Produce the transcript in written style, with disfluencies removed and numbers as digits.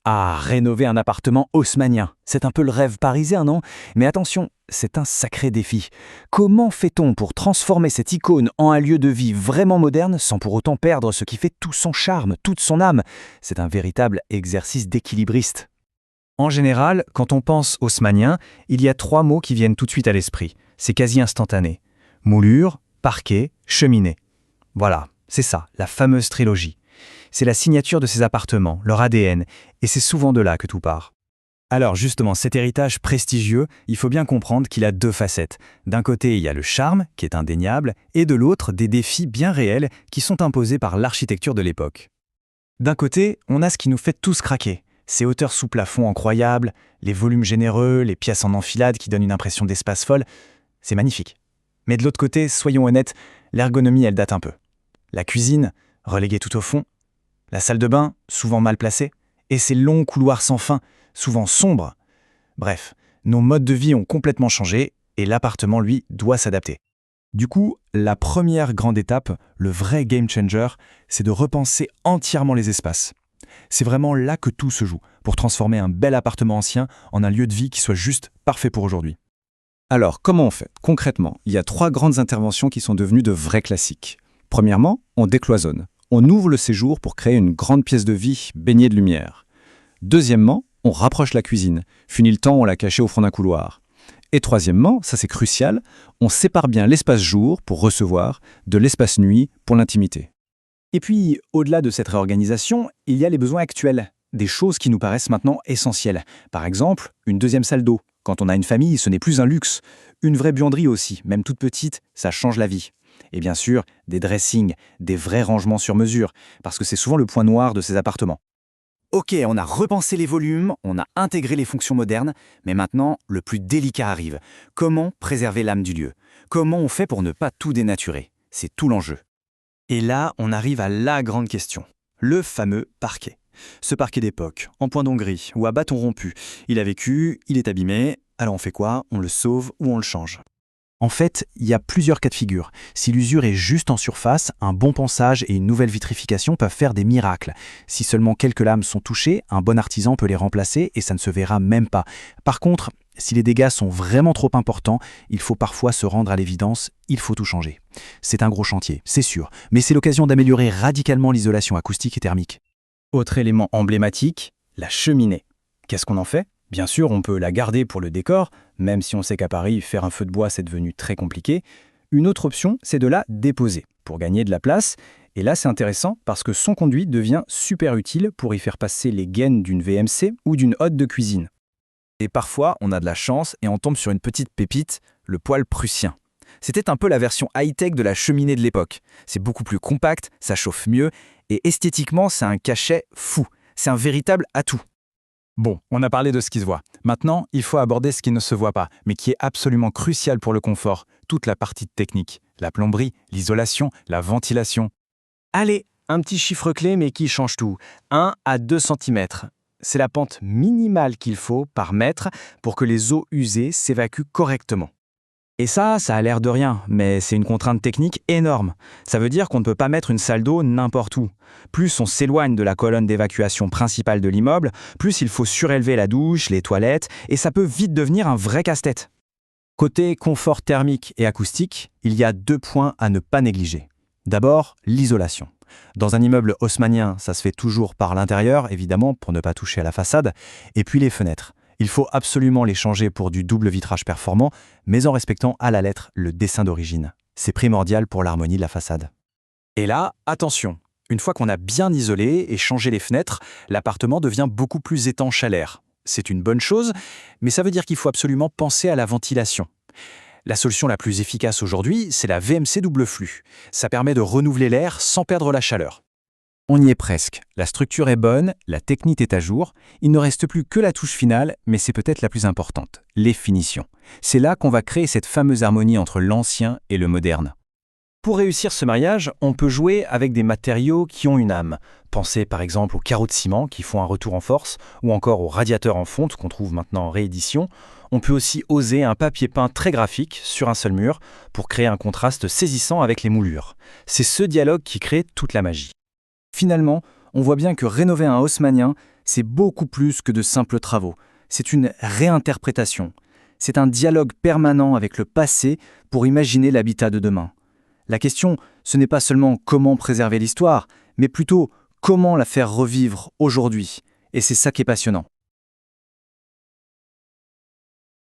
Ah, rénover un appartement haussmannien, c'est un peu le rêve parisien, non? Mais attention, c'est un sacré défi. Comment fait-on pour transformer cette icône en un lieu de vie vraiment moderne sans pour autant perdre ce qui fait tout son charme, toute son âme? C'est un véritable exercice d'équilibriste. En général, quand on pense haussmannien, il y a 3 mots qui viennent tout de suite à l'esprit. C'est quasi instantané. Moulure, parquet, cheminée. Voilà, c'est ça, la fameuse trilogie. C'est la signature de ces appartements, leur ADN, et c'est souvent de là que tout part. Alors justement, cet héritage prestigieux, il faut bien comprendre qu'il a 2 facettes. D'un côté, il y a le charme, qui est indéniable, et de l'autre, des défis bien réels qui sont imposés par l'architecture de l'époque. D'un côté, on a ce qui nous fait tous craquer. Ces hauteurs sous plafond incroyables, les volumes généreux, les pièces en enfilade qui donnent une impression d'espace folle, c'est magnifique. Mais de l'autre côté, soyons honnêtes, l'ergonomie, elle date un peu. La cuisine, reléguée tout au fond, la salle de bain, souvent mal placée, et ces longs couloirs sans fin, souvent sombres. Bref, nos modes de vie ont complètement changé, et l'appartement, lui, doit s'adapter. Du coup, la première grande étape, le vrai game changer, c'est de repenser entièrement les espaces. C'est vraiment là que tout se joue, pour transformer un bel appartement ancien en un lieu de vie qui soit juste parfait pour aujourd'hui. Alors, comment on fait? Concrètement, il y a 3 grandes interventions qui sont devenues de vrais classiques. Premièrement, on décloisonne. On ouvre le séjour pour créer une grande pièce de vie baignée de lumière. Deuxièmement, on rapproche la cuisine. Fini le temps, on l'a cachée au fond d'un couloir. Et troisièmement, ça c'est crucial, on sépare bien l'espace jour pour recevoir de l'espace nuit pour l'intimité. Et puis, au-delà de cette réorganisation, il y a les besoins actuels, des choses qui nous paraissent maintenant essentielles. Par exemple, une deuxième salle d'eau. Quand on a une famille, ce n'est plus un luxe. Une vraie buanderie aussi, même toute petite, ça change la vie. Et bien sûr, des dressings, des vrais rangements sur mesure, parce que c'est souvent le point noir de ces appartements. Ok, on a repensé les volumes, on a intégré les fonctions modernes, mais maintenant, le plus délicat arrive. Comment préserver l'âme du lieu? Comment on fait pour ne pas tout dénaturer? C'est tout l'enjeu. Et là, on arrive à la grande question. Le fameux parquet. Ce parquet d'époque, en point d'Hongrie ou à bâton rompu, il a vécu, il est abîmé, alors on fait quoi? On le sauve ou on le change? En fait, il y a plusieurs cas de figure. Si l'usure est juste en surface, un bon ponçage et une nouvelle vitrification peuvent faire des miracles. Si seulement quelques lames sont touchées, un bon artisan peut les remplacer et ça ne se verra même pas. Par contre, si les dégâts sont vraiment trop importants, il faut parfois se rendre à l'évidence, il faut tout changer. C'est un gros chantier, c'est sûr, mais c'est l'occasion d'améliorer radicalement l'isolation acoustique et thermique. Autre élément emblématique, la cheminée. Qu'est-ce qu'on en fait? Bien sûr, on peut la garder pour le décor, même si on sait qu'à Paris, faire un feu de bois, c'est devenu très compliqué. Une autre option, c'est de la déposer, pour gagner de la place. Et là, c'est intéressant parce que son conduit devient super utile pour y faire passer les gaines d'une VMC ou d'une hotte de cuisine. Et parfois, on a de la chance et on tombe sur une petite pépite, le poêle prussien. C'était un peu la version high-tech de la cheminée de l'époque. C'est beaucoup plus compact, ça chauffe mieux, et esthétiquement, c'est un cachet fou. C'est un véritable atout. Bon, on a parlé de ce qui se voit. Maintenant, il faut aborder ce qui ne se voit pas, mais qui est absolument crucial pour le confort, toute la partie technique, la plomberie, l'isolation, la ventilation. Allez, un petit chiffre clé mais qui change tout. 1 à 2 cm. C'est la pente minimale qu'il faut par mètre pour que les eaux usées s'évacuent correctement. Et ça a l'air de rien, mais c'est une contrainte technique énorme. Ça veut dire qu'on ne peut pas mettre une salle d'eau n'importe où. Plus on s'éloigne de la colonne d'évacuation principale de l'immeuble, plus il faut surélever la douche, les toilettes, et ça peut vite devenir un vrai casse-tête. Côté confort thermique et acoustique, il y a 2 points à ne pas négliger. D'abord, l'isolation. Dans un immeuble haussmannien, ça se fait toujours par l'intérieur, évidemment, pour ne pas toucher à la façade, et puis les fenêtres. Il faut absolument les changer pour du double vitrage performant, mais en respectant à la lettre le dessin d'origine. C'est primordial pour l'harmonie de la façade. Et là, attention, une fois qu'on a bien isolé et changé les fenêtres, l'appartement devient beaucoup plus étanche à l'air. C'est une bonne chose, mais ça veut dire qu'il faut absolument penser à la ventilation. La solution la plus efficace aujourd'hui, c'est la VMC double flux. Ça permet de renouveler l'air sans perdre la chaleur. On y est presque. La structure est bonne, la technique est à jour. Il ne reste plus que la touche finale, mais c'est peut-être la plus importante, les finitions. C'est là qu'on va créer cette fameuse harmonie entre l'ancien et le moderne. Pour réussir ce mariage, on peut jouer avec des matériaux qui ont une âme. Pensez par exemple aux carreaux de ciment qui font un retour en force, ou encore aux radiateurs en fonte qu'on trouve maintenant en réédition. On peut aussi oser un papier peint très graphique sur un seul mur pour créer un contraste saisissant avec les moulures. C'est ce dialogue qui crée toute la magie. Finalement, on voit bien que rénover un haussmannien, C'est beaucoup plus que de simples travaux. C'est une réinterprétation. C'est un dialogue permanent avec le passé pour imaginer l'habitat de demain. La question, ce n'est pas seulement comment préserver l'histoire, mais plutôt comment la faire revivre aujourd'hui. Et c'est ça qui est passionnant.